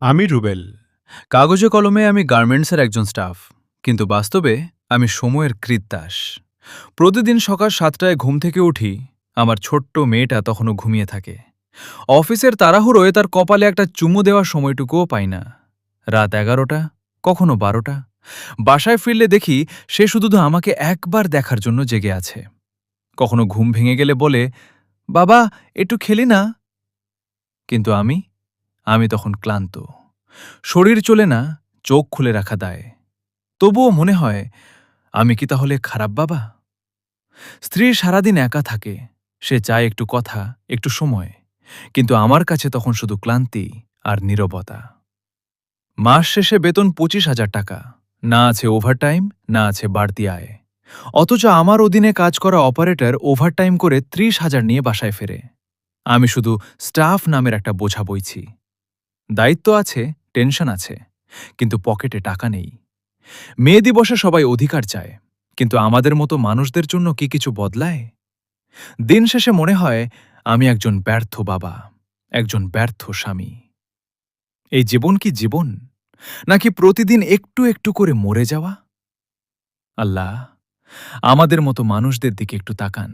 আমি রুবেল। কাগজে কলমে আমি গার্মেন্টসের একজন স্টাফ, কিন্তু বাস্তবে আমি সময়ের কৃত্যাস। প্রতিদিন সকাল ৭টায় ঘুম থেকে উঠি, আমার ছোট্ট মেয়েটা তখনও ঘুমিয়ে থাকে। অফিসের তাড়াহুড়োয় তার কপালে একটা চুমু দেওয়ার সময়টুকুও পাই না। রাত ১১টা, কখনো ১২টা। বাসায় ফিরলে দেখি সে শুধু আমাকে একবার দেখার জন্য জেগে আছে। কখনো ঘুম ভেঙে গেলে বলে, বাবা একটু খেলি না। কিন্তু আমি তখন ক্লান্ত। শরীর চলে না, চোখ খুলে রাখা দায়। তবুও মনে হয়, আমি কি তাহলে খারাপ বাবা? স্ত্রী সারাদিন একা থাকে, সে চায় একটু কথা, একটু সময়, কিন্তু আমার কাছে তখন শুধু ক্লান্তি আর নীরবতা। মাস শেষে বেতন ২৫,০০০ টাকা, না আছে ওভারটাইম, না আছে বাড়তি আয়। অথচ আমার অধীনে কাজ করা অপারেটর ওভারটাইম করে ৩০,০০০ নিয়ে বাসায় ফেরে। আমি শুধু স্টাফ নামের একটা বোঝা বইছি। দায়িত্ব আছে, টেনশন আছে, কিন্তু পকেটে টাকা নেই। মে দিবসে সবাই অধিকার চায়, কিন্তু আমাদের মতো মানুষদের জন্য কি কিছু বদলায়? দিন শেষে মনে হয় আমি একজন ব্যর্থ বাবা, একজন ব্যর্থ স্বামী। এই জীবন কি জীবন, নাকি প্রতিদিন একটু একটু করে মরে যাওয়া? আল্লাহ, আমাদের মতো মানুষদের দিকে একটু তাকান।